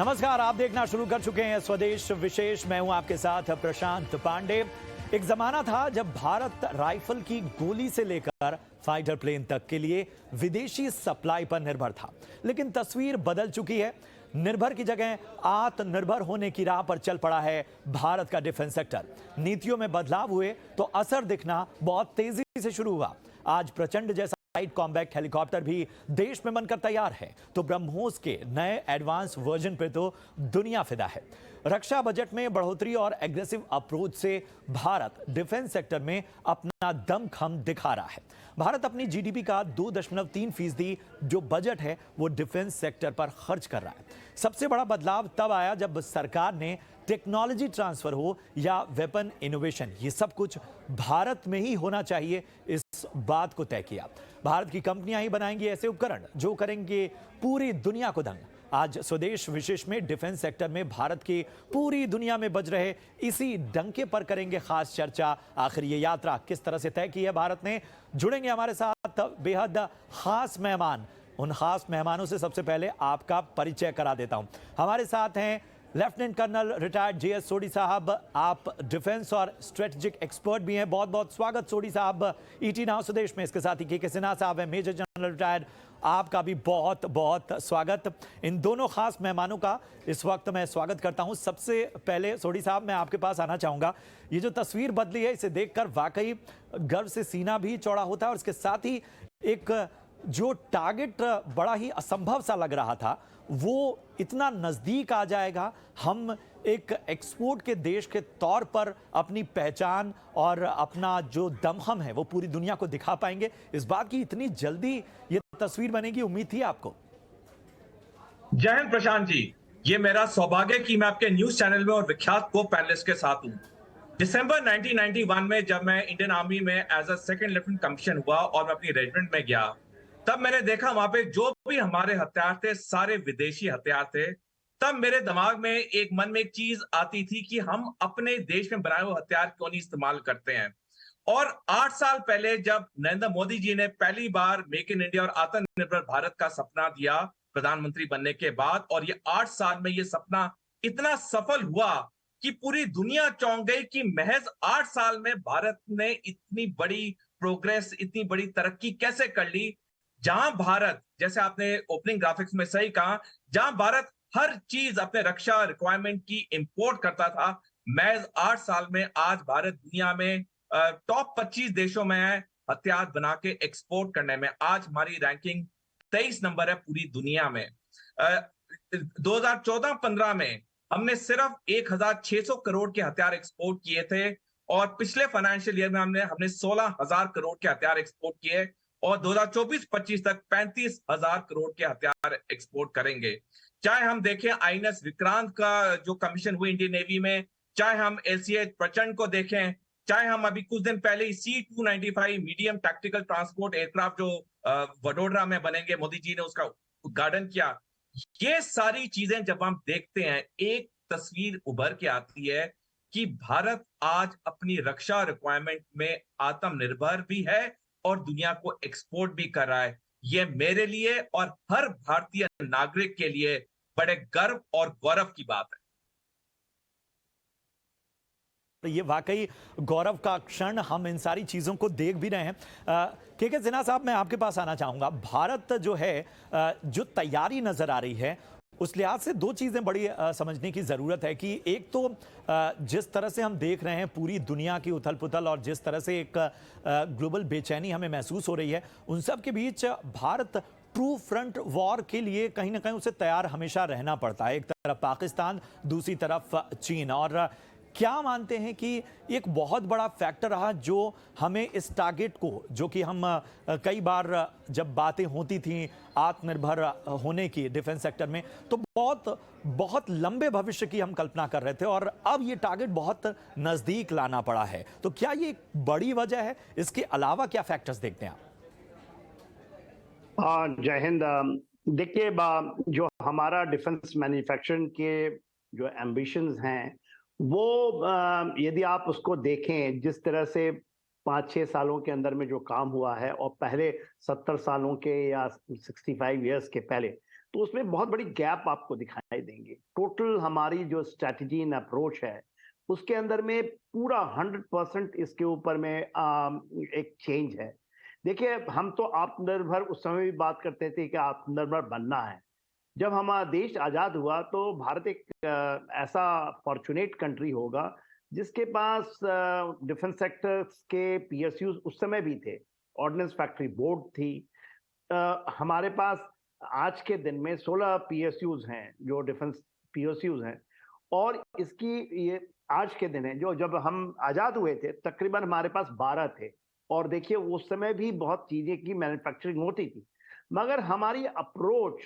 नमस्कार, आप देखना शुरू कर चुके हैं स्वदेश विशेष। मैं हूं आपके साथ प्रशांत पांडे। एक जमाना था जब भारत राइफल की गोली से लेकर फाइटर प्लेन तक के लिए विदेशी सप्लाई पर निर्भर था, लेकिन तस्वीर बदल चुकी है। निर्भर की जगह आत्मनिर्भर होने की राह पर चल पड़ा है भारत का डिफेंस सेक्टर। नीतियों में बदलाव हुए तो असर दिखना बहुत तेजी से शुरू हुआ। आज प्रचंड जैसा लाइट कॉम्बैट हेलीकॉप्टर भी देश में बनकर तैयार है, तो ब्रह्मोस के नए एडवांस वर्जन पे तो दुनिया फिदा है। रक्षा बजट में बढ़ोतरी और एग्रेसिव अप्रोच से भारत डिफेंस सेक्टर में अपना दमखम दिखा रहा है। भारत अपनी जीडीपी का 2.3% जो बजट है वो डिफेंस सेक्टर पर खर्च कर रहा है। सबसे बड़ा बदलाव तब आया जब सरकार ने टेक्नोलॉजी ट्रांसफर हो या वेपन इनोवेशन, ये सब कुछ भारत में ही होना चाहिए, इस बात को तय किया। भारत की कंपनियां ही बनाएंगी ऐसे उपकरण जो करेंगे पूरी दुनिया को दंग। आज स्वदेश विशेष में डिफेंस सेक्टर में भारत की पूरी दुनिया में बज रहे इसी डंके पर करेंगे खास चर्चा। आखिर ये यात्रा किस तरह से तय की है भारत ने। जुड़ेंगे हमारे साथ बेहद खास मेहमान। उन खास मेहमानों से सबसे पहले आपका परिचय करा देता हूं। हमारे साथ हैं lieutenant colonel retired JS Sodhi साहब। आप डिफेंस और स्ट्रेटेजिक एक्सपर्ट भी हैं। बहुत बहुत स्वागत सोढी साहब ईटी नाउ स्वदेश में। इसके साथ ही के सिन्हा साहब हैं, मेजर जनरल रिटायर्ड, आपका भी बहुत बहुत स्वागत। इन दोनों खास मेहमानों का इस वक्त मैं स्वागत करता हूं। सबसे पहले सोढी साहब, मैं आपके पास आना चाहूंगा। ये जो तस्वीर बदली है, इसे देखकर वाकई गर्व से सीना भी चौड़ा होता है, और इसके साथ ही एक जो टारगेट बड़ा ही असंभव सा लग रहा था वो इतना नजदीक आ जाएगा। हम एक एक्सपोर्ट के देश के तौर पर अपनी पहचान और अपना जो दमखम है वो पूरी दुनिया को दिखा पाएंगे। इस बात की इतनी जल्दी ये तस्वीर बनेगी, उम्मीद थी आपको? जय हिंद प्रशांत जी, ये मेरा सौभाग्य कि मैं आपके न्यूज चैनल में और विख्यात को पैनलिस्ट के साथ हूं। दिसंबर 1991 में जब मैं इंडियन आर्मी में as a second lieutenant commission हुआ और मैं अपनी रेजिमेंट में गया, तब मैंने देखा वहां पे जो भी हमारे हथियार थे सारे विदेशी हथियार थे। तब मेरे दिमाग में एक मन में एक चीज आती थी कि हम अपने देश में बनाए हुए हथियार क्यों नहीं इस्तेमाल करते हैं। और 8 साल पहले जब नरेंद्र मोदी जी ने पहली बार मेक इन इंडिया और आत्मनिर्भर भारत का सपना दिया प्रधानमंत्री बनने के बाद, और ये 8 साल में ये सपना इतना सफल हुआ कि पूरी दुनिया चौंक गई कि महज 8 साल में भारत ने इतनी बड़ी प्रोग्रेस, इतनी बड़ी तरक्की कैसे कर ली। जहां भारत, जैसे आपने ओपनिंग ग्राफिक्स में सही कहा, जहां भारत हर चीज अपने रक्षा रिक्वायरमेंट की इंपोर्ट करता था, महज 8 साल में आज भारत दुनिया में टॉप 25 देशों में है हथियार बना के एक्सपोर्ट करने में। आज हमारी रैंकिंग 23 नंबर है पूरी दुनिया में। 2014-15 में हमने सिर्फ 1600 करोड़ के हथियार एक्सपोर्ट किए थे, और पिछले फाइनेंशियल ईयर में हमने 16,000 करोड़ के हथियार एक्सपोर्ट किए, और 2024-25 तक 35,000 करोड़ के हथियार एक्सपोर्ट करेंगे। चाहे हम देखें आईएनएस विक्रांत का जो कमीशन हुई इंडियन नेवी में, चाहे हम एलसीएच प्रचंड को देखें, चाहे हम अभी कुछ दिन पहले C-295 medium tactical transport aircraft जो वडोदरा में बनेंगे, मोदी जी ने उसका उद्घाटन किया। ये सारी चीजें जब हम देखते हैं, एक तस्वीर उभर के आती है कि भारत आज अपनी रक्षा रिक्वायरमेंट में आत्मनिर्भर भी है और दुनिया को एक्सपोर्ट भी कर रहा है। ये मेरे लिए और हर भारतीय नागरिक के लिए बड़े गर्व और गौरव की बात है। तो ये वाकई गौरव का क्षण, हम इन सारी चीज़ों को देख भी रहे हैं। के सिन्हा साहब, मैं आपके पास आना चाहूँगा। भारत जो है जो तैयारी नज़र आ रही है, उस लिहाज से दो चीज़ें बड़ी समझने की ज़रूरत है कि एक तो जिस तरह से हम देख रहे हैं पूरी दुनिया की उथल पुथल और जिस तरह से एक ग्लोबल बेचैनी हमें महसूस हो रही है, उन सब के बीच भारत ट्रू फ्रंट वॉर के लिए कहीं ना कहीं उसे तैयार हमेशा रहना पड़ता है। एक तरफ पाकिस्तान, दूसरी तरफ चीन। और क्या मानते हैं कि एक बहुत बड़ा फैक्टर रहा जो हमें इस टारगेट को, जो कि हम कई बार जब बातें होती थी आत्मनिर्भर होने की डिफेंस सेक्टर में, तो बहुत लंबे भविष्य की हम कल्पना कर रहे थे, और अब ये टारगेट बहुत नजदीक लाना पड़ा है। तो क्या ये एक बड़ी वजह है? इसके अलावा क्या फैक्टर्स देखते हैं आप? जय हिंद। देखिए, जो हमारा डिफेंस मैन्युफैक्चरिंग के जो एम्बिशंस हैं, वो यदि आप उसको देखें, जिस तरह से 5-6 सालों के अंदर में जो काम हुआ है, और पहले 70 सालों के या 65 इयर्स के पहले तो उसमें बहुत बड़ी गैप आपको दिखाई देंगे। टोटल हमारी जो स्ट्रैटेजी एंड अप्रोच है, उसके अंदर में पूरा 100% इसके ऊपर में एक चेंज है। देखिए, हम तो आत्मनिर्भर उस समय भी बात करते थे कि आत्मनिर्भर बनना है। जब हमारा देश आज़ाद हुआ तो भारत एक ऐसा फॉर्चुनेट कंट्री होगा जिसके पास डिफेंस सेक्टर्स के पीएसयूज उस समय भी थे, ऑर्डिनेंस फैक्ट्री बोर्ड थी। हमारे पास आज के दिन में 16 पीएसयूज हैं जो डिफेंस पीएसयूज हैं, और इसकी ये आज के दिन है जो जब हम आज़ाद हुए थे तकरीबन हमारे पास 12 थे। और देखिए उस समय भी बहुत चीज़ें की मैन्युफैक्चरिंग होती थी, मगर हमारी अप्रोच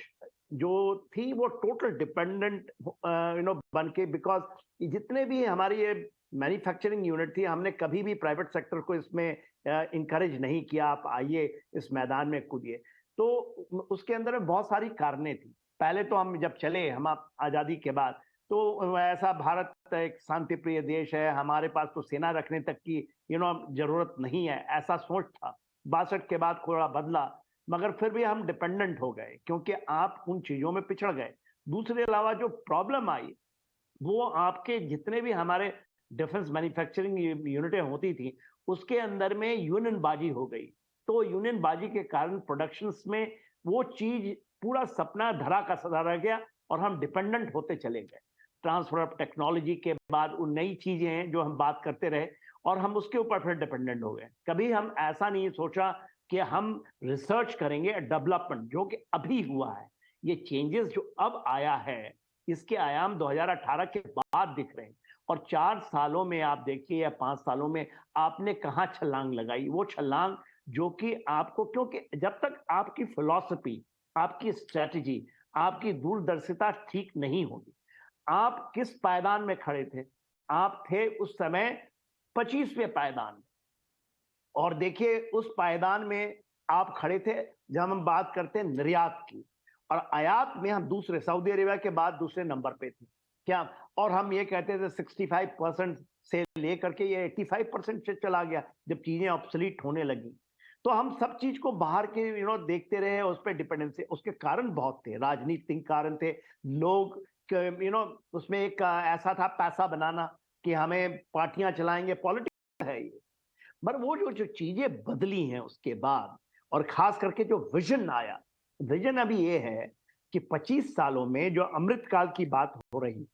जो थी वो टोटल डिपेंडेंट बन के, बिकॉज जितने भी हमारी ये मैन्युफैक्चरिंग यूनिट थी, हमने कभी भी प्राइवेट सेक्टर को इसमें इनकरेज नहीं किया, आप आइए इस मैदान में कूदिए। तो उसके अंदर में बहुत सारी कारणें थी। पहले तो हम जब चले हम आज़ादी के बाद, तो ऐसा भारत एक शांति प्रिय देश है, हमारे पास तो सेना रखने तक की जरूरत नहीं है, ऐसा सोच था। 62 के बाद थोड़ा बदला, मगर फिर भी हम डिपेंडेंट हो गए क्योंकि आप उन चीजों में पिछड़ गए। दूसरे अलावा जो प्रॉब्लम आई वो आपके जितने भी हमारे डिफेंस मैन्युफैक्चरिंग यूनिटें होती थी उसके अंदर में यूनियनबाजी हो गई। तो यूनियनबाजी के कारण प्रोडक्शंस में वो चीज पूरा सपना धरा का सदा रह गया और हम डिपेंडेंट होते चले गए। ट्रांसफर ऑफ टेक्नोलॉजी के बाद वो नई चीजें हैं जो हम बात करते रहे और हम उसके ऊपर फिर डिपेंडेंट हो गए। कभी हम ऐसा नहीं सोचा कि हम रिसर्च करेंगे डेवलपमेंट, जो कि अभी हुआ है। ये चेंजेस जो अब आया है इसके आयाम 2018 के बाद दिख रहे हैं, और 4 सालों में आप देखिए या 5 सालों में आपने कहाँ छलांग लगाई। वो छलांग जो कि आपको, क्योंकि जब तक आपकी फिलॉसफी, आपकी स्ट्रेटजी, आपकी दूरदर्शिता ठीक नहीं होगी। आप किस पायदान में खड़े थे? आप थे उस समय 25वें पायदान, और देखिए उस पायदान में आप खड़े थे जब हम बात करते हैं निर्यात की, और आयात में हम दूसरे, सऊदी अरेबिया के बाद दूसरे नंबर पे थे क्या। और हम ये कहते थे 65% से लेकर के ये 85% से चला गया जब चीजें ऑब्सोलीट होने लगी। तो हम सब चीज को बाहर के देखते रहे, उस पर डिपेंडेंसी। उसके कारण बहुत थे, राजनीतिक कारण थे, लोग उसमें एक ऐसा था पैसा बनाना कि हमें पार्टियां चलाएंगे, पॉलिटिक्स है ये। पर वो जो चीजें बदली हैं उसके बाद, और खास करके जो विजन आया, विजन अभी ये है कि 25 सालों में जो अमृतकाल की बात हो रही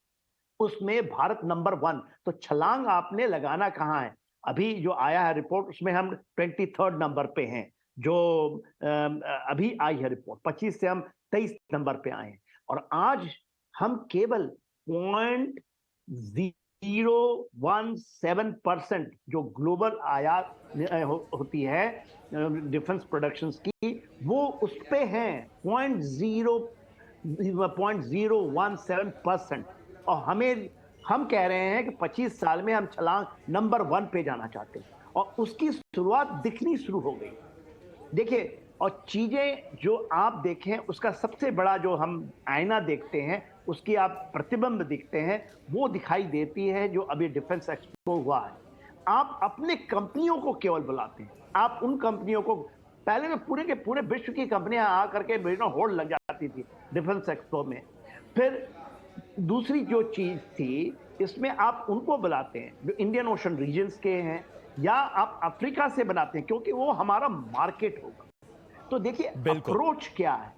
उसमें भारत नंबर 1। तो छलांग आपने लगाना कहाँ है? अभी जो आया है रिपोर्ट उसमें हम 23rd नंबर पे हैं, जो अभी आई है रिपोर्ट। 25 से हम 23 नंबर पे आए हैं, और आज हम केवल 0.017% जो ग्लोबल आयात होती है डिफेंस प्रोडक्शंस की, वो उस पे हैं 0.017%। और हम कह रहे हैं कि 25 साल में हम छलांग नंबर 1 पे जाना चाहते हैं, और उसकी शुरुआत दिखनी शुरू हो गई। देखिए, और चीजें जो आप देखें उसका सबसे बड़ा जो हम आईना देखते हैं, उसकी आप प्रतिबिंब दिखते हैं, वो दिखाई देती है जो अभी डिफेंस एक्सपो हुआ है। आप अपने कंपनियों को केवल बुलाते हैं, आप उन कंपनियों को, पहले तो पूरे के पूरे विश्व की कंपनियां आकर के होल्ड लग जाती थी डिफेंस एक्सपो में। फिर दूसरी जो चीज थी, इसमें आप उनको बुलाते हैं जो इंडियन ओशन रीजन्स के हैं, या आप अफ्रीका से बनाते हैं क्योंकि वो हमारा मार्केट होगा। तो देखिए अप्रोच क्या है,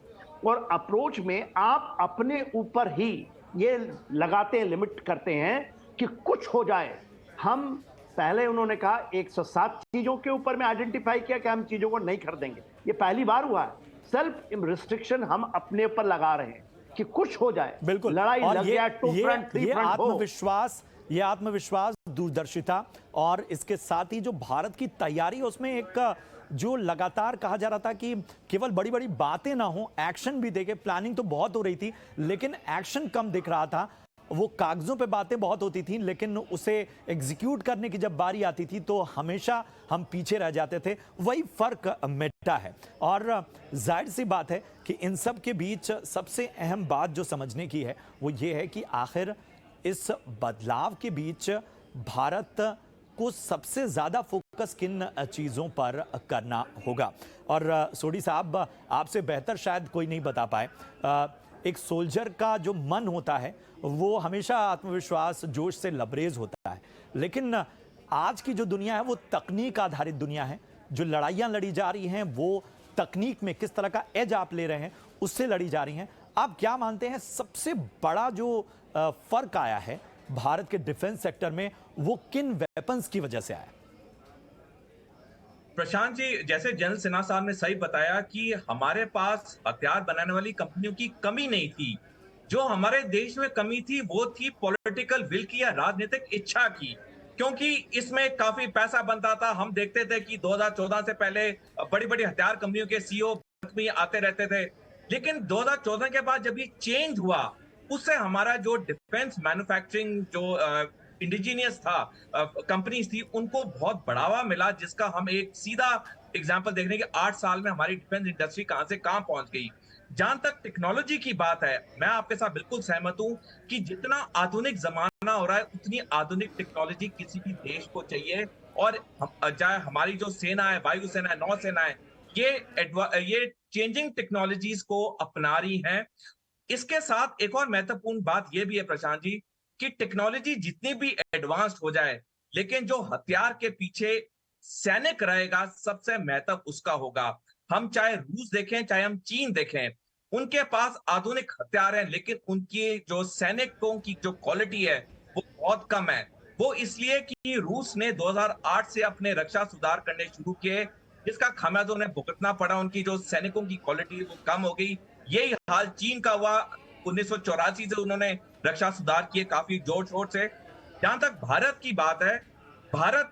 और अप्रोच में आप अपने ऊपर ही ये लगाते हैं, लिमिट करते हैं कि कुछ हो जाए। हम पहले उन्होंने कहा 107 चीजों के ऊपर में आइडेंटिफाई किया कि हम चीजों को नहीं खरीदेंगे, ये पहली बार हुआ है। सेल्फ रिस्ट्रिक्शन हम अपने ऊपर लगा रहे हैं कि कुछ हो जाए, बिल्कुल। लड़ाई और लग जाए, टू फ्रंट, थ्री फ्रंट हो। ये आत्मविश्वास, दूरदर्शिता, और इसके साथ ही जो भारत की तैयारी है उसमें एक जो लगातार कहा जा रहा था कि केवल बड़ी बड़ी बातें ना हो, एक्शन भी देखे। प्लानिंग तो बहुत हो रही थी लेकिन एक्शन कम दिख रहा था। वो कागजों पे बातें बहुत होती थी लेकिन उसे एग्जीक्यूट करने की जब बारी आती थी तो हमेशा हम पीछे रह जाते थे। वही फर्क मिटा है, और जाहिर सी बात है कि इन सब के बीच सबसे अहम बात जो समझने की है वो ये है कि आखिर इस बदलाव के बीच भारत को सबसे ज्यादा फोकस किन चीजों पर करना होगा। और सोडी साहब, आपसे बेहतर शायद कोई नहीं बता पाए। एक सोल्जर का जो मन होता है वो हमेशा आत्मविश्वास जोश से लबरेज होता है, लेकिन आज की जो दुनिया है वो तकनीक आधारित दुनिया है। जो लड़ाइयाँ लड़ी जा रही हैं वो तकनीक में किस तरह का एज आप ले रहे हैं उससे लड़ी जा रही हैं। आप क्या मानते हैं सबसे बड़ा जो फर्क आया है भारत के डिफेंस सेक्टर में वो किन वेपन्स की वजह से आया? प्रशांत जी, जैसे जनरल सिन्हा साहब ने सही बताया कि हमारे पास हथियार बनाने वाली कंपनियों की कमी नहीं थी। जो हमारे देश में कमी थी वो थी पॉलिटिकल विल की या राजनीतिक इच्छा की, क्योंकि इसमें काफी पैसा बनता था। हम देखते थे कि 2014 से पहले बड़ी बड़ी हथियार कंपनियों के सीईओ भी आते रहते थे, लेकिन 2014 के बाद जब ये चेंज हुआ उससे हमारा जो डिफेंस मैन्युफैक्चरिंग जो इंडिजीनियस था कंपनीज थी उनको बहुत बढ़ावा मिला, जिसका हम एक सीधा एग्जांपल देख रहे हैं कि 8 साल में हमारी डिफेंस इंडस्ट्री कहां से कहां पहुंच गई। जहां तक टेक्नोलॉजी की बात है, मैं आपके साथ बिल्कुल सहमत हूं कि जितना आधुनिक जमाना हो रहा है उतनी आधुनिक टेक्नोलॉजी किसी भी देश को चाहिए। और चाहे हमारी जो सेना है, वायुसेना है, नौसेना है, ये चेंजिंग टेक्नोलॉजीज को अपना रही हैं। इसके साथ एक और महत्वपूर्ण बात यह भी है प्रशांत जी कि टेक्नोलॉजी जितनी भी एडवांस्ड हो जाए, लेकिन जो हथियार के पीछे सैनिक रहेगा सबसे महत्व उसका होगा। हम चाहे रूस देखें चाहे हम चीन देखें, उनके पास आधुनिक हथियार हैं, लेकिन उनकी जो सैनिकों की जो क्वालिटी है वो बहुत कम है। वो इसलिए कि रूस ने 2008 से अपने रक्षा सुधार करने शुरू किए, जिसका खामियाजा उन्हें भुगतना पड़ा। उनकी जो सैनिकों की क्वालिटी वो कम हो गई। यही हाल चीन का हुआ। 1984 से उन्होंने रक्षा सुधार किए काफी जोर शोर से। जहां तक भारत की बात है, भारत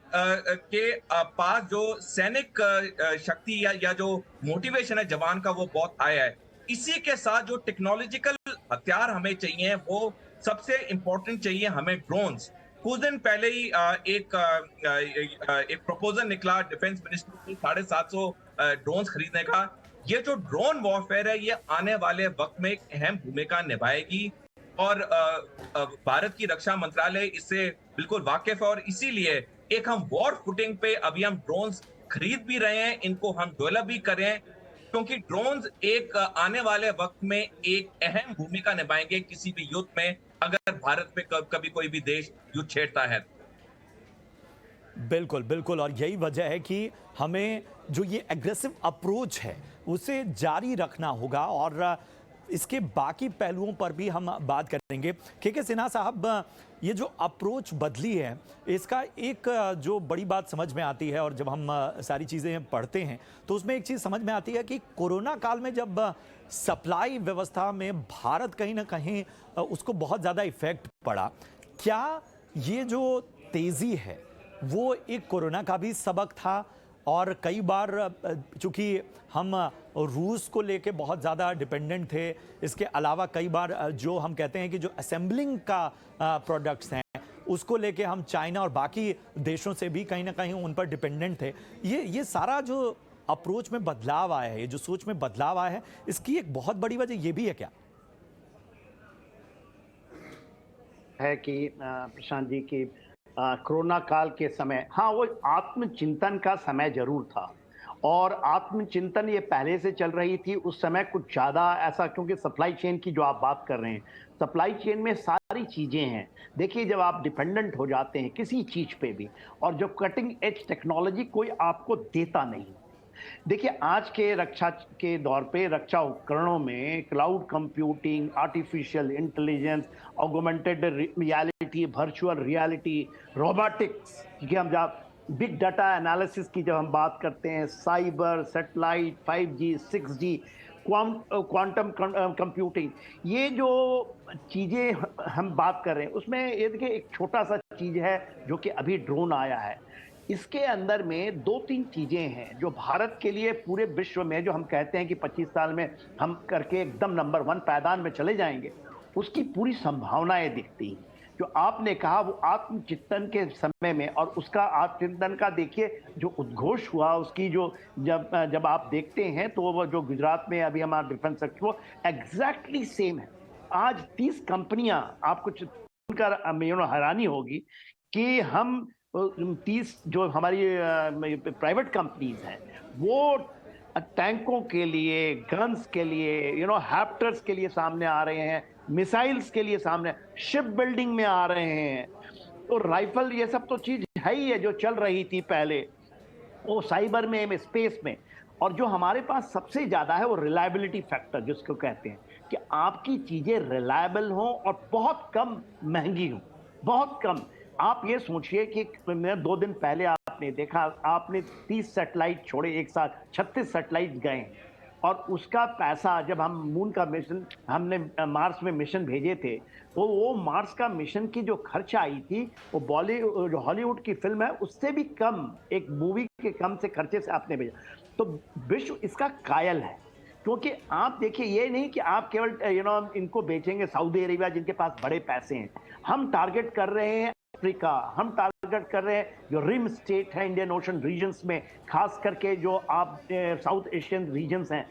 के पास जो सैनिक शक्ति या जो मोटिवेशन है जवान का वो बहुत हाई है। इसी के साथ जो टेक्नोलॉजिकल हथियार हमें चाहिए वो सबसे इंपॉर्टेंट चाहिए हमें ड्रोन्स। कुछ दिन पहले ही एक प्रपोजल निकला डिफेंस मिनिस्ट्री से 750 ड्रोन्स खरीदने का। ये जो ड्रोन वॉरफेयर है ये आने वाले वक्त में एक अहम भूमिका निभाएगी और भारत की रक्षा मंत्रालय इससे बिल्कुल वाकिफ है। और इसीलिए एक हम वॉर फुटिंग पे अभी हम ड्रोन्स खरीद भी रहे हैं, इनको हम डेवलप भी कर रहे हैं, क्योंकि ड्रोन्स एक आने वाले वक्त में एक अहम भूमिका निभाएंगे किसी भी युद्ध में, अगर भारत पे कभी कोई भी देश युद्ध छेड़ता है। बिल्कुल बिल्कुल, और यही वजह है कि हमें जो ये एग्रेसिव अप्रोच है उसे जारी रखना होगा और इसके बाकी पहलुओं पर भी हम बात करेंगे। के सिन्हा साहब, ये जो अप्रोच बदली है इसका एक जो बड़ी बात समझ में आती है और जब हम सारी चीज़ें पढ़ते हैं तो उसमें एक चीज़ समझ में आती है कि कोरोना काल में जब सप्लाई व्यवस्था में भारत कहीं ना कहीं उसको बहुत ज़्यादा इफेक्ट पड़ा, क्या ये जो तेज़ी है वो एक कोरोना का भी सबक था? और कई बार चूंकि हम रूस को लेके बहुत ज़्यादा डिपेंडेंट थे, इसके अलावा कई बार जो हम कहते हैं कि जो असेंबलिंग का प्रोडक्ट्स हैं उसको लेके हम चाइना और बाकी देशों से भी कहीं ना कहीं उन पर डिपेंडेंट थे। ये सारा जो अप्रोच में बदलाव आया है, ये जो सोच में बदलाव आया है, इसकी एक बहुत बड़ी वजह ये भी है क्या? है कि प्रशांत जी की कोरोना काल के समय, हाँ, वो आत्मचिंतन का समय जरूर था और आत्मचिंतन ये पहले से चल रही थी। उस समय कुछ ज़्यादा ऐसा, क्योंकि सप्लाई चेन की जो आप बात कर रहे हैं, सप्लाई चेन में सारी चीज़ें हैं। देखिए, जब आप डिपेंडेंट हो जाते हैं किसी चीज़ पे भी और जो कटिंग एज टेक्नोलॉजी कोई आपको देता नहीं। देखिए, आज के रक्षा के दौर पे रक्षा उपकरणों में cloud computing, artificial intelligence, augmented reality, virtual reality, robotics की हम जब बिग डाटा एनालिसिस की जब हम बात करते हैं, cyber, satellite, 5G, 6G, quantum computing, ये जो चीज़ें हम बात कर रहे हैं उसमें ये देखिए एक छोटा सा चीज़ है जो कि अभी ड्रोन आया है। इसके अंदर में 2-3 चीजें हैं जो भारत के लिए पूरे विश्व में, जो हम कहते हैं कि 25 साल में हम करके एकदम नंबर 1 पायदान में चले जाएंगे, उसकी पूरी संभावनाएं दिखती हैं। जो आपने कहा वो आत्मचिंतन के समय में, और उसका आत्मचिंतन का देखिए जो उद्घोष हुआ, उसकी जो जब आप देखते हैं तो वो जो गुजरात में अभी हमारा डिफेंस सेक्टर वो एग्जैक्टली सेम है। आज 30 कंपनियां, आपको सुनकर हैरानी होगी कि हम 30 जो हमारी प्राइवेट कंपनीज हैं वो टैंकों के लिए, गन्स के लिए, हैप्टर्स के लिए सामने आ रहे हैं, मिसाइल्स के लिए सामने, शिप बिल्डिंग में आ रहे हैं। तो राइफल ये सब तो चीज है ही है जो चल रही थी पहले, वो साइबर में, स्पेस में। और जो हमारे पास सबसे ज्यादा है वो रिलायबिलिटी फैक्टर, जिसको कहते हैं कि आपकी चीजें रिलायबल हों और बहुत कम महंगी हों, बहुत कम। आप ये सोचिए कि मैं 2 दिन पहले आपने देखा, आपने 30 सैटेलाइट छोड़े एक साथ, 36 सैटेलाइट गए, और उसका पैसा जब हम मून का मिशन, हमने मार्स में मिशन भेजे थे, तो वो मार्स का मिशन की जो खर्चा आई थी, वो बॉलीवुड, जो हॉलीवुड की फिल्म है उससे भी कम, एक मूवी के कम से खर्चे से आपने भेजा। तो विश्व इसका कायल है, क्योंकि आप देखिए, ये नहीं कि आप केवल इनको बेचेंगे सऊदी अरेबिया जिनके पास बड़े पैसे हैं। हम टारगेट कर रहे हैं अफ्रीका, हम टारगेट कर रहे हैं जो रिम स्टेट है इंडियन ओशन रीजन्स में, खास करके जो आप साउथ एशियन रीजन्स हैं,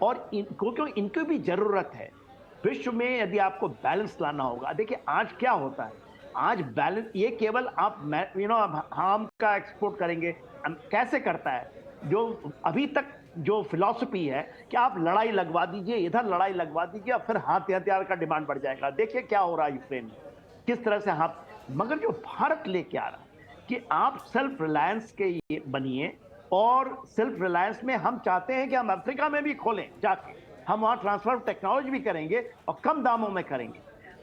और इनको, क्यों इनको भी जरूरत है। विश्व में यदि आपको बैलेंस लाना होगा, देखिए आज क्या होता है, आज बैलेंस ये केवल आप हम का एक्सपोर्ट करेंगे, कैसे करता है, जो अभी तक जो फिलॉसफी है कि आप लड़ाई लगवा दीजिए, इधर लड़ाई लगवा दीजिए और फिर हथियार का डिमांड बढ़ जाएगा। देखिए क्या हो रहा है यूक्रेन में, किस तरह से हाथ, मगर जो भारत लेके आ रहा है कि आप सेल्फ रिलायंस के ये बनिए, और सेल्फ रिलायंस में हम चाहते हैं कि हम अफ्रीका में भी खोलें जाके, हम वहां ट्रांसफर ऑफ टेक्नोलॉजी भी करेंगे और कम दामों में करेंगे,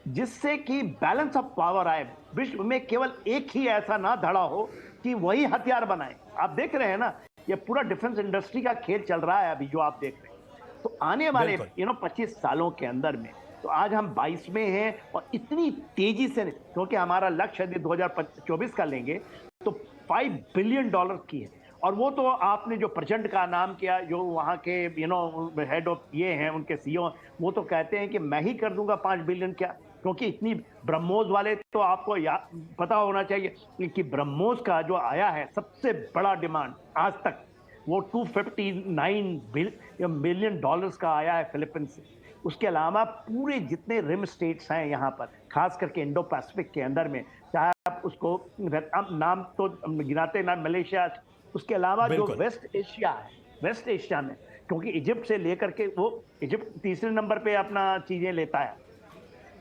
जिससे कि बैलेंस ऑफ पावर आए। विश्व में केवल एक ही ऐसा ना धड़ा हो कि वही हथियार बनाए। आप देख रहे हैं ना, ये पूरा डिफेंस इंडस्ट्री का खेल चल रहा है अभी जो आप देख रहे हैं। तो आने वाले 25 सालों के अंदर में, तो आज हम 22 में हैं और इतनी तेजी से, क्योंकि हमारा लक्ष्य यदि 2024 का लेंगे तो $5 बिलियन की है। और वो तो आपने जो प्रचंड का नाम किया, जो वहाँ के हेड ऑफ ये हैं, उनके सीईओ, वो तो कहते हैं कि मैं ही कर दूंगा 5 बिलियन, क्या, क्योंकि इतनी ब्रह्मोस वाले, तो आपको पता होना चाहिए कि ब्रह्मोस का जो आया है सबसे बड़ा डिमांड आज तक, वो $259 मिलियन का आया है फिलीपींस से। उसके अलावा पूरे जितने रिम स्टेट्स हैं यहाँ पर, खास करके इंडो पैसिफिक के अंदर में, चाहे आप उसको नाम तो गिनाते ना, मलेशिया, उसके अलावा जो वेस्ट एशिया है, वेस्ट एशिया में, क्योंकि इजिप्ट से लेकर के, वो इजिप्ट तीसरे नंबर पे अपना चीजें लेता है,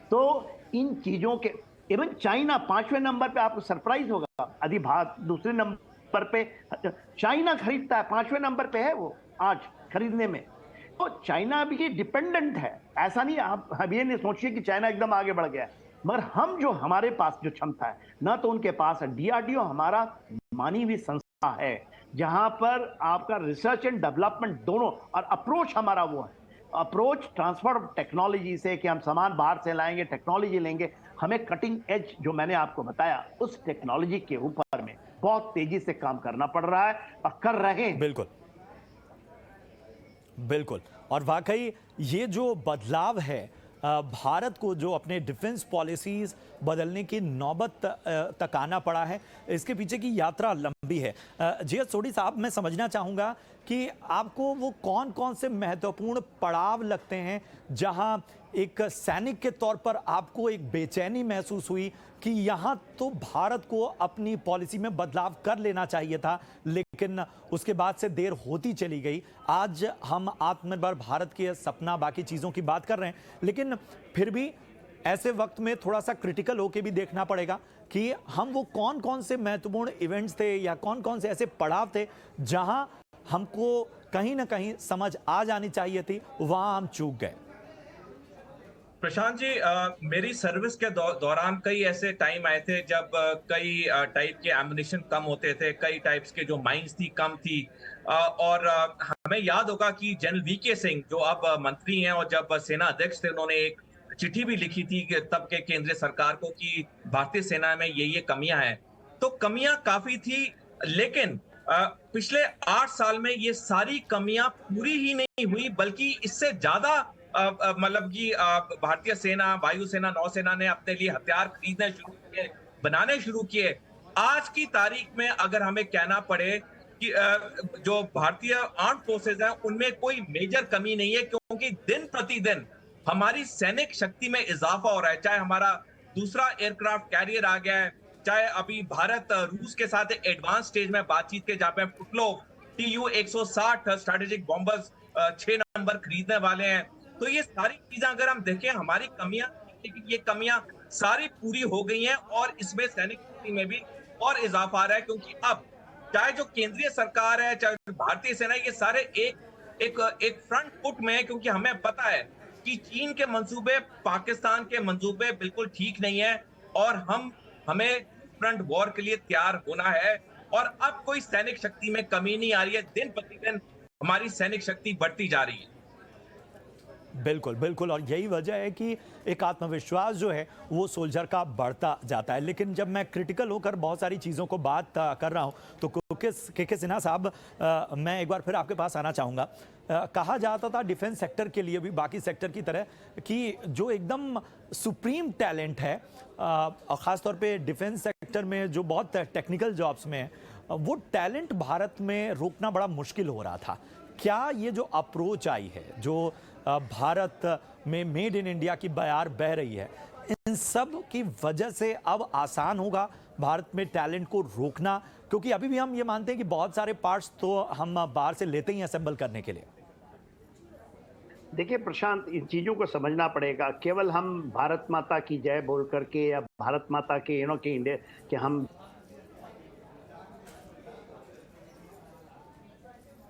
तो इन चीजों के, इवन चाइना 5वें नंबर पे, आपको सरप्राइज होगा, यदि भारत दूसरे नंबर पे, चाइना खरीदता है, 5वें नंबर पे है वो आज खरीदने में। तो चाइना भी डिपेंडेंट है, ऐसा नहीं, आप ये नहीं सोचिए कि चाइना एकदम आगे बढ़ गया है, मगर हम जो, हमारे पास जो क्षमता है ना, तो उनके पास है। डीआरडीओ हमारा मानवीय संस्था है, जहां पर आपका रिसर्च एंड डेवलपमेंट दोनों, और अप्रोच हमारा वो है, अप्रोच ट्रांसफर टेक्नोलॉजी से, कि हम सामान बाहर से लाएंगे, टेक्नोलॉजी लेंगे, हमें कटिंग एज, जो मैंने आपको बताया, उस टेक्नोलॉजी के ऊपर में बहुत तेजी से काम करना पड़ रहा है और कर रहे हैं। बिल्कुल बिल्कुल। और वाकई ये जो बदलाव है, भारत को जो अपने डिफेंस पॉलिसीज बदलने की नौबत तक आना पड़ा है, इसके पीछे की यात्रा लंबी है। जी सोडी साहब, मैं समझना चाहूँगा कि आपको वो कौन कौन से महत्वपूर्ण पड़ाव लगते हैं जहां एक सैनिक के तौर पर आपको एक बेचैनी महसूस हुई कि यहाँ तो भारत को अपनी पॉलिसी में बदलाव कर लेना चाहिए था, लेकिन उसके बाद से देर होती चली गई। आज हम आत्मनिर्भर भारत के सपना, बाकी चीज़ों की बात कर रहे हैं, लेकिन फिर भी ऐसे वक्त में थोड़ा सा क्रिटिकल होके भी देखना पड़ेगा कि हम वो कौन कौन से महत्वपूर्ण इवेंट्स थे या कौन कौन से ऐसे पड़ाव थे जहां हमको कहीं ना कहीं समझ आ जानी चाहिए थी, वहां हम चूक गए। प्रशांत जी, मेरी सर्विस के दौरान कई ऐसे टाइम आए थे जब कई टाइप के एम्युनिशन कम होते थे, कई टाइप्स के जो माइंस थी कम थी, और हमें याद होगा कि जनरल वीके सिंह, जो अब मंत्री हैं और जब सेना अध्यक्ष थे, उन्होंने एक चिट्ठी भी लिखी थी कि तब के केंद्रीय सरकार को कि भारतीय सेना में ये कमियां हैं। तो कमियां काफी थी, लेकिन पिछले 8 साल में ये सारी कमियां पूरी ही नहीं हुई, बल्कि इससे ज्यादा मतलब कि भारतीय सेना, वायुसेना, नौसेना ने अपने लिए हथियार खरीदने शुरू किए, बनाने शुरू किए। आज की तारीख में अगर हमें कहना पड़े कि जो भारतीय आर्म फोर्सेज हैं, उनमें कोई मेजर कमी नहीं है, क्योंकि दिन प्रतिदिन हमारी सैनिक शक्ति में इजाफा हो रहा है। चाहे हमारा दूसरा एयरक्राफ्ट कैरियर आ गया है, चाहे अभी भारत रूस के साथ एडवांस स्टेज में बातचीत के जहां पे पुटलोव TU-160 स्ट्रेटेजिक बॉम्बर्स 6 नंबर खरीदने वाले हैं। तो ये सारी चीजें अगर हम देखें, हमारी कमियां, लेकिन ये कमियां सारी पूरी हो गई हैं और इसमें सैनिक शक्ति में भी और इजाफा आ रहा है, क्योंकि अब चाहे जो केंद्रीय सरकार है, चाहे भारतीय सेना, ये सारे एक फ्रंट फुट में है, क्योंकि हमें पता है कि चीन के मंसूबे, पाकिस्तान के मंसूबे बिल्कुल ठीक नहीं है और हमें फ्रंट वॉर के लिए तैयार होना है। और अब कोई सैनिक शक्ति में कमी नहीं आ रही है, दिन प्रतिदिन हमारी सैनिक शक्ति बढ़ती जा रही है। बिल्कुल बिल्कुल, और यही वजह है कि एक आत्मविश्वास जो है वो सोल्जर का बढ़ता जाता है। लेकिन जब मैं क्रिटिकल होकर बहुत सारी चीज़ों को बात कर रहा हूँ तो के सिन्हा साहब, मैं एक बार फिर आपके पास आना चाहूँगा। कहा जाता था डिफेंस सेक्टर के लिए भी बाकी सेक्टर की तरह कि जो एकदम सुप्रीम टैलेंट है, ख़ासतौर पे डिफेंस सेक्टर में जो बहुत टेक्निकल जॉब्स में है, वो टैलेंट भारत में रोकना बड़ा मुश्किल हो रहा था। क्या ये जो अप्रोच आई है, जो भारत में मेड इन इंडिया की बयार बह रही है, इन सब की वजह से अब आसान होगा भारत में टैलेंट को रोकना? क्योंकि अभी भी हम ये मानते हैं कि बहुत सारे पार्ट्स तो हम बाहर से लेते ही हैं असेंबल करने के लिए। देखिए प्रशांत, इन चीज़ों को समझना पड़ेगा। केवल हम भारत माता की जय बोल करके या भारत माता के के इंडिया के हम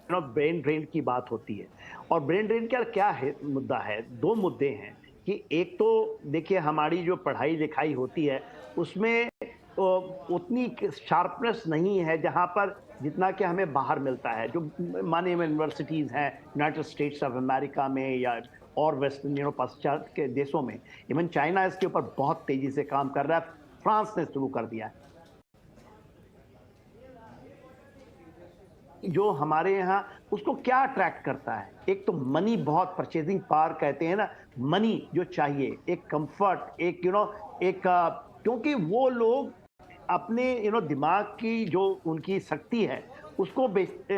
ब्रेन ड्रेन की बात होती है। और ब्रेन ड्रेन का क्या है, मुद्दा है, दो मुद्दे हैं कि एक तो देखिए हमारी जो पढ़ाई लिखाई होती है उसमें उतनी शार्पनेस नहीं है जहां पर जितना कि हमें बाहर मिलता है। जो माने यूनिवर्सिटीज़ हैं यूनाइटेड स्टेट्स ऑफ अमेरिका में या और वेस्टर्न पश्चात के देशों में, इवन चाइना इसके ऊपर बहुत तेजी से काम कर रहा है, फ्रांस ने शुरू कर दिया है। जो हमारे यहाँ उसको क्या अट्रैक्ट करता है, एक तो मनी, बहुत परचेजिंग पावर कहते हैं ना, मनी जो चाहिए, एक कंफर्ट, एक क्योंकि वो लोग अपने दिमाग की जो उनकी शक्ति है उसको बेचते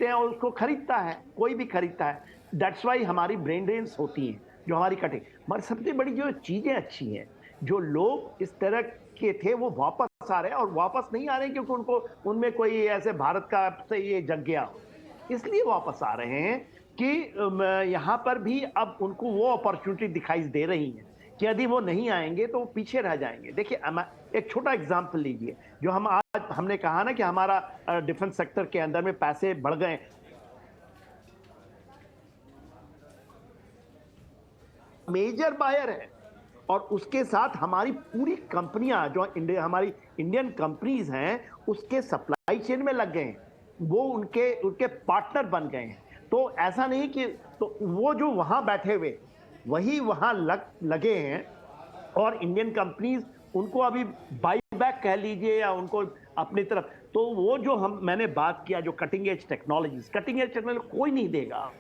हैं और उसको खरीदता है, कोई भी खरीदता है। दैट्स वाई हमारी ब्रेन ड्रेन्स होती हैं जो हमारी कटिंग। मगर सबसे बड़ी जो चीज़ें अच्छी हैं, जो लोग इस तरह के थे वो वापस आ रहे हैं, और वापस नहीं आ रहे हैं क्योंकि उनको उनमें कोई ऐसे भारत का से ये जग गया हो, इसलिए वापस आ रहे हैं कि यहाँ पर भी अब उनको वो अपॉर्चुनिटी दिखाई दे रही है कि यदि वो नहीं आएंगे तो वो पीछे रह जाएंगे। देखिए एक छोटा एग्जाम्पल लीजिए, जो हम आज हमने कहा ना कि हमारा डिफेंस सेक्टर के अंदर में पैसे बढ़ गए, मेजर बायर है, और उसके साथ हमारी पूरी कंपनियां जो हमारी इंडियन कंपनीज हैं उसके सप्लाई चेन में लग गए हैं, वो उनके पार्टनर बन गए हैं। तो ऐसा नहीं कि तो वो जो वहां बैठे हुए वही वहां लगे हैं, और इंडियन कंपनीज उनको अभी बाई बैक कह लीजिए या उनको अपनी तरफ, तो वो जो मैंने बात किया जो कटिंग एज टेक्नोलॉजी कोई नहीं देगा,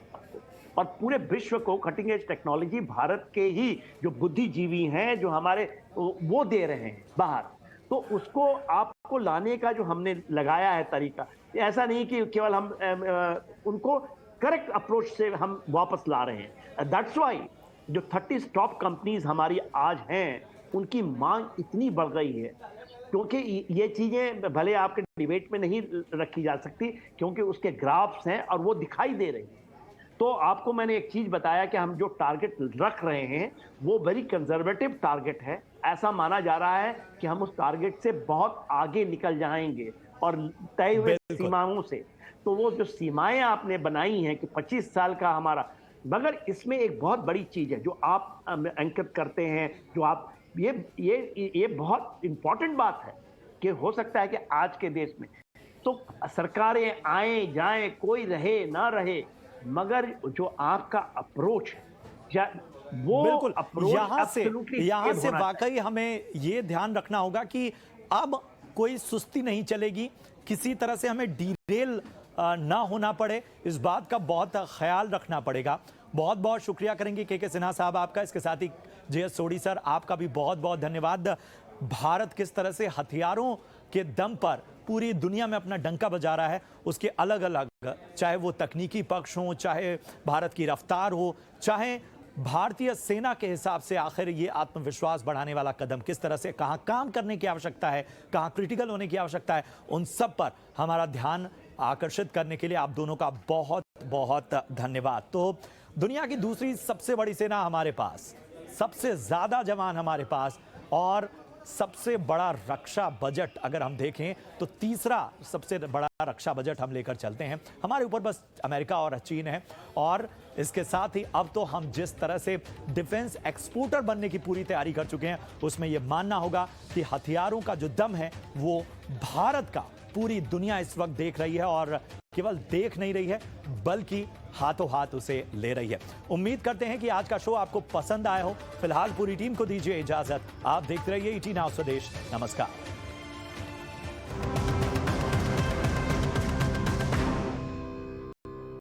और पूरे विश्व को कटिंग एज टेक्नोलॉजी भारत के ही जो बुद्धिजीवी हैं जो हमारे वो दे रहे हैं बाहर। तो उसको आपको लाने का जो हमने लगाया है तरीका, ऐसा नहीं कि केवल हम उनको करेक्ट अप्रोच से हम वापस ला रहे हैं। दैट्स वाई जो 30 टॉप कंपनीज हमारी आज हैं उनकी मांग इतनी बढ़ गई है, क्योंकि ये चीज़ें भले आपके डिबेट में नहीं रखी जा सकती क्योंकि उसके ग्राफ्स हैं और वो दिखाई दे रही हैं। तो आपको मैंने एक चीज बताया कि हम जो टारगेट रख रहे हैं वो वेरी कंजर्वेटिव टारगेट है। ऐसा माना जा रहा है कि हम उस टारगेट से बहुत आगे निकल जाएंगे और तय हुए सीमाओं से। तो वो जो सीमाएं आपने बनाई हैं कि 25 साल का हमारा, मगर इसमें एक बहुत बड़ी चीज है जो आप अंकित करते हैं, जो आप ये बहुत इंपॉर्टेंट बात है कि हो सकता है कि आज के देश में तो सरकारें आए जाएं, कोई रहे ना रहे, मगर जो आपका अप्रोच है वो बिल्कुल, अप्रोच यहाँ से वाकई हमें ये ध्यान रखना होगा कि अब कोई सुस्ती नहीं चलेगी, किसी तरह से हमें डीरेल ना होना पड़े, इस बात का बहुत ख्याल रखना पड़ेगा। बहुत बहुत शुक्रिया करेंगे के सिन्हा साहब आपका, इसके साथ ही JS सोढी सर आपका भी बहुत बहुत धन्यवाद। भारत किस तरह से हथियारों के दम पर पूरी दुनिया में अपना डंका बजा रहा है, उसके अलग अलग, चाहे वो तकनीकी पक्ष हो, चाहे भारत की रफ्तार हो, चाहे भारतीय सेना के हिसाब से आखिर ये आत्मविश्वास बढ़ाने वाला कदम किस तरह से, कहाँ काम करने की आवश्यकता है, कहाँ क्रिटिकल होने की आवश्यकता है, उन सब पर हमारा ध्यान आकर्षित करने के लिए आप दोनों का बहुत बहुत धन्यवाद। तो दुनिया की दूसरी सबसे बड़ी सेना हमारे पास, सबसे ज्यादा जवान हमारे पास और सबसे बड़ा रक्षा बजट अगर हम देखें तो तीसरा सबसे बड़ा रक्षा बजट हम लेकर चलते हैं। हमारे ऊपर बस अमेरिका और चीन है और इसके साथ ही अब तो हम जिस तरह से डिफेंस एक्सपोर्टर बनने की पूरी तैयारी कर चुके हैं उसमें यह मानना होगा कि हथियारों का जो दम है वो भारत का पूरी दुनिया इस वक्त देख रही है और केवल देख नहीं रही है बल्कि हाथों हाथ उसे ले रही है। उम्मीद करते हैं कि आज का शो आपको पसंद आया हो। फिलहाल पूरी टीम को दीजिए इजाजत। आप देखते रहिए ईटी नाउ स्वदेश। नमस्कार।